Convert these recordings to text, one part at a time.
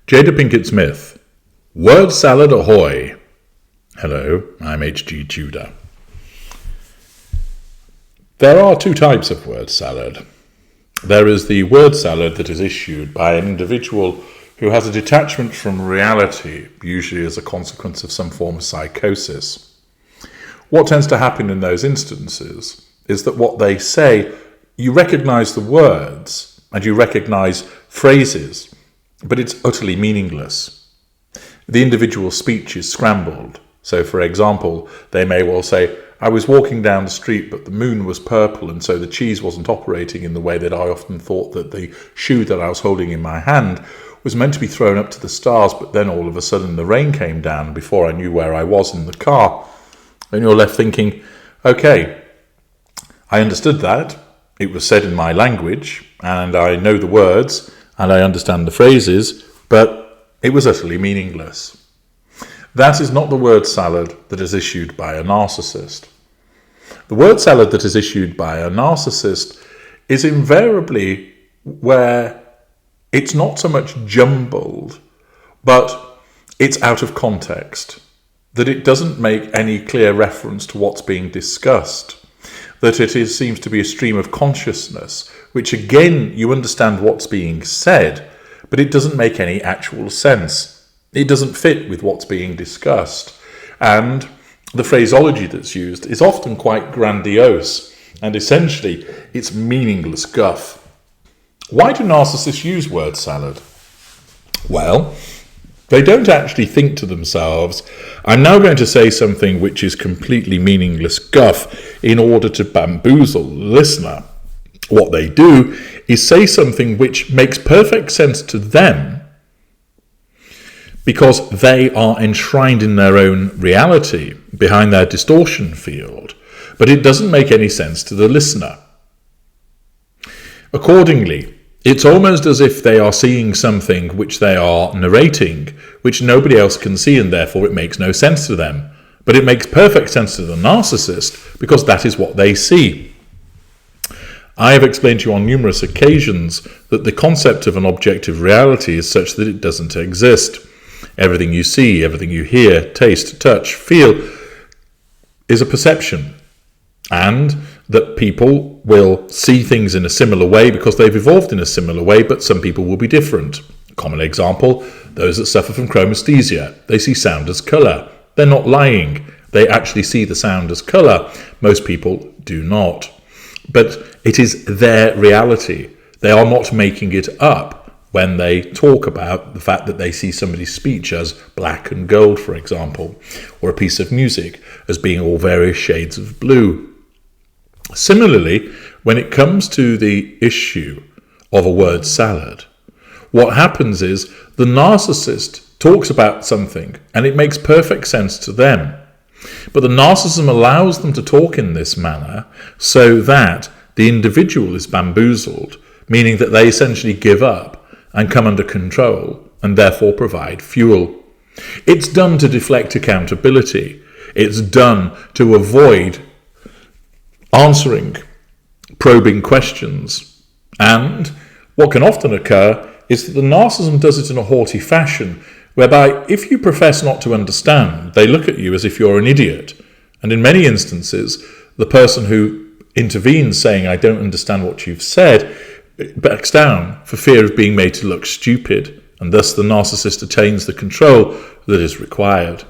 Jada Pickett Smith. Word salad ahoy. Hello, I'm H.G. Tudor. There are two types of word salad. There is the word salad that is issued by an individual who has a detachment from reality, usually as a consequence of some form of psychosis. What tends to happen in those instances is that what they say, you recognise the words and you recognise phrases, but it's utterly meaningless. The individual speech is scrambled. So, for example, they may well say, I was walking down the street, but the moon was purple, and so the cheese wasn't operating in the way that I often thought that the shoe that I was holding in my hand was meant to be thrown up to the stars, but then all of a sudden the rain came down before I knew where I was in the car. And you're left thinking, okay, I understood that. It was said in my language, and I know the words, and I understand the phrases, but it was utterly meaningless. That is not the word salad that is issued by a narcissist. The word salad that is issued by a narcissist is invariably where it's not so much jumbled, but it's out of context, that it doesn't make any clear reference to what's being discussed, that seems to be a stream of consciousness, which again, you understand what's being said, but it doesn't make any actual sense. It doesn't fit with what's being discussed. And the phraseology that's used is often quite grandiose, and essentially it's meaningless guff. Why do narcissists use word salad? Well, they don't actually think to themselves, I'm now going to say something which is completely meaningless guff in order to bamboozle the listener. What they do is say something which makes perfect sense to them because they are enshrined in their own reality behind their distortion field, but it doesn't make any sense to the listener. Accordingly, it's almost as if they are seeing something which they are narrating, which nobody else can see, and therefore it makes no sense to them. But it makes perfect sense to the narcissist because that is what they see. I have explained to you on numerous occasions that the concept of an objective reality is such that it doesn't exist. Everything you see, everything you hear, taste, touch, feel is a perception. And that people will see things in a similar way because they've evolved in a similar way, but some people will be different. Common example, those that suffer from chromesthesia. They see sound as colour. They're not lying. They actually see the sound as colour. Most people do not. But it is their reality. They are not making it up when they talk about the fact that they see somebody's speech as black and gold, for example, or a piece of music as being all various shades of blue. Similarly, when it comes to the issue of a word salad, what happens is the narcissist talks about something and it makes perfect sense to them. But the narcissism allows them to talk in this manner so that the individual is bamboozled, meaning that they essentially give up and come under control and therefore provide fuel. It's done to deflect accountability. It's done to avoid answering probing questions. And what can often occur is that the narcissism does it in a haughty fashion, whereby if you profess not to understand, they look at you as if you're an idiot. And in many instances, the person who intervenes saying, I don't understand what you've said, backs down for fear of being made to look stupid, and thus the narcissist attains the control that is required.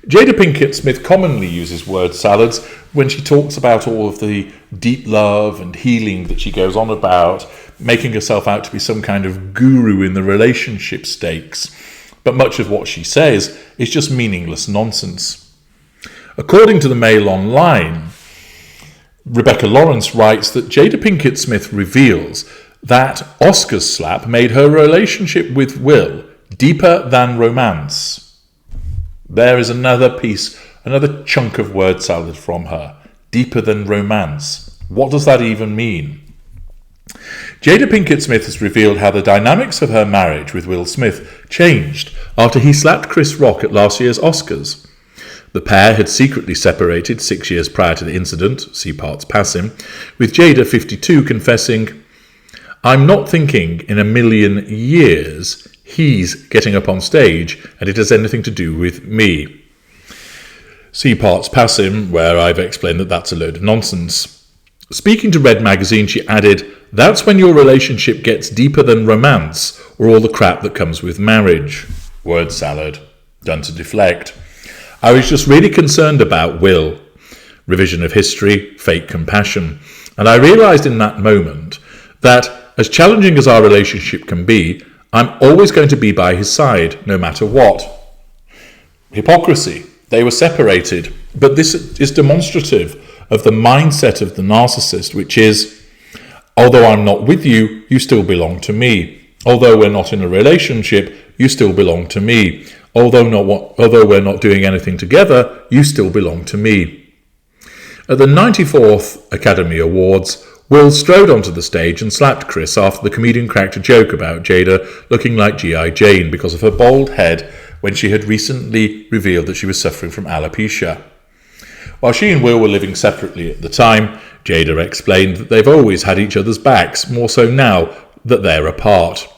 Jada Pickett Smith commonly uses word salads when she talks about all of the deep love and healing that she goes on about, making herself out to be some kind of guru in the relationship stakes. But much of what she says is just meaningless nonsense. According to the Mail Online, Rebecca Lawrence writes that Jada Pickett Smith reveals that Oscar's slap made her relationship with Will deeper than romance. There is another piece, another chunk of word salad from her. Deeper than romance. What does that even mean? Jada Pickett Smith has revealed how the dynamics of her marriage with Will Smith changed after he slapped Chris Rock at last year's Oscars. The pair had secretly separated 6 years prior to the incident, see parts passing, with Jada, 52, confessing, I'm not thinking in a million years he's getting up on stage and it has anything to do with me. See parts passim, where I've explained that that's a load of nonsense. Speaking to Red Magazine, she added, "That's when your relationship gets deeper than romance or all the crap that comes with marriage." Word salad. Done to deflect. I was just really concerned about Will. Revision of history, fake compassion. And I realised in that moment that, as challenging as our relationship can be, I'm always going to be by his side, no matter what. Hypocrisy. They were separated. But this is demonstrative of the mindset of the narcissist, which is, although I'm not with you, you still belong to me. Although we're not in a relationship, you still belong to me. Although we're not doing anything together, you still belong to me. At the 94th Academy Awards, Will strode onto the stage and slapped Chris after the comedian cracked a joke about Jada looking like G.I. Jane because of her bald head when she had recently revealed that she was suffering from alopecia. While she and Will were living separately at the time, Jada explained that they've always had each other's backs, more so now that they're apart.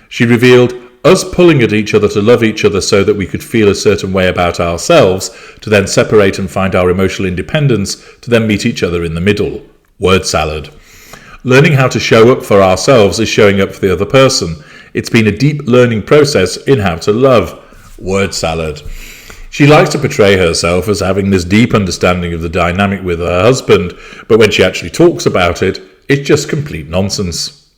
She revealed, us pulling at each other to love each other so that we could feel a certain way about ourselves, to then separate and find our emotional independence, to then meet each other in the middle. Word salad. Learning how to show up for ourselves is showing up for the other person. It's been a deep learning process in how to love. Word salad. She likes to portray herself as having this deep understanding of the dynamic with her husband, but when she actually talks about it, it's just complete nonsense.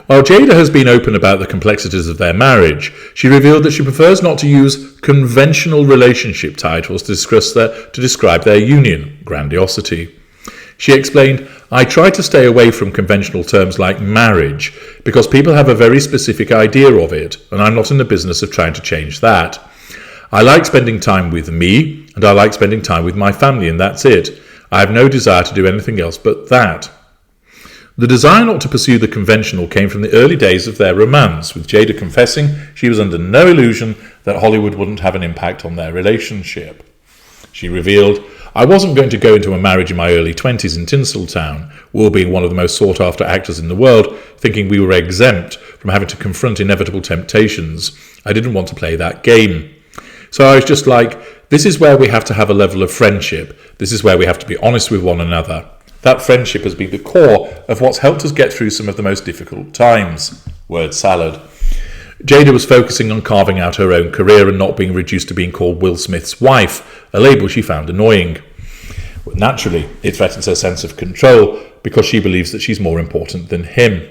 While Jada has been open about the complexities of their marriage, she revealed that she prefers not to use conventional relationship titles to describe their union, grandiosity. She explained, I try to stay away from conventional terms like marriage because people have a very specific idea of it, and I'm not in the business of trying to change that. I like spending time with me, and I like spending time with my family, and that's it. I have no desire to do anything else but that. The desire not to pursue the conventional came from the early days of their romance, with Jada confessing she was under no illusion that Hollywood wouldn't have an impact on their relationship. She revealed, I wasn't going to go into a marriage in my early 20s in Tinseltown, Will being one of the most sought-after actors in the world, thinking we were exempt from having to confront inevitable temptations. I didn't want to play that game. So I was just like, this is where we have to have a level of friendship. This is where we have to be honest with one another. That friendship has been the core of what's helped us get through some of the most difficult times. Word salad. Jada was focusing on carving out her own career and not being reduced to being called Will Smith's wife, a label she found annoying. Naturally, it threatens her sense of control because she believes that she's more important than him.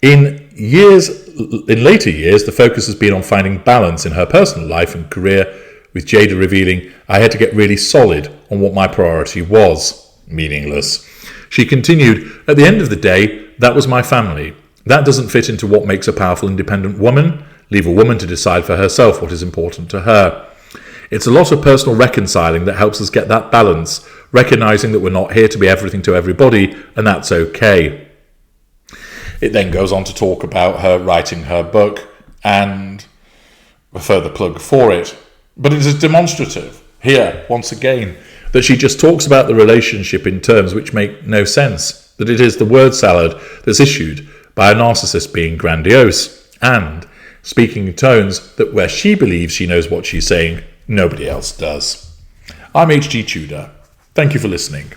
In later years, the focus has been on finding balance in her personal life and career, with Jada revealing, I had to get really solid on what my priority was. Meaningless. She continued, at the end of the day, that was my family. That doesn't fit into what makes a powerful independent woman. Leave a woman to decide for herself what is important to her. It's a lot of personal reconciling that helps us get that balance, recognising that we're not here to be everything to everybody, and that's okay. It then goes on to talk about her writing her book and a further plug for it. But it is demonstrative, here, once again, that she just talks about the relationship in terms which make no sense, that it is the word salad that's issued by a narcissist being grandiose, and speaking in tones that where she believes she knows what she's saying, nobody else does. I'm H.G. Tudor. Thank you for listening.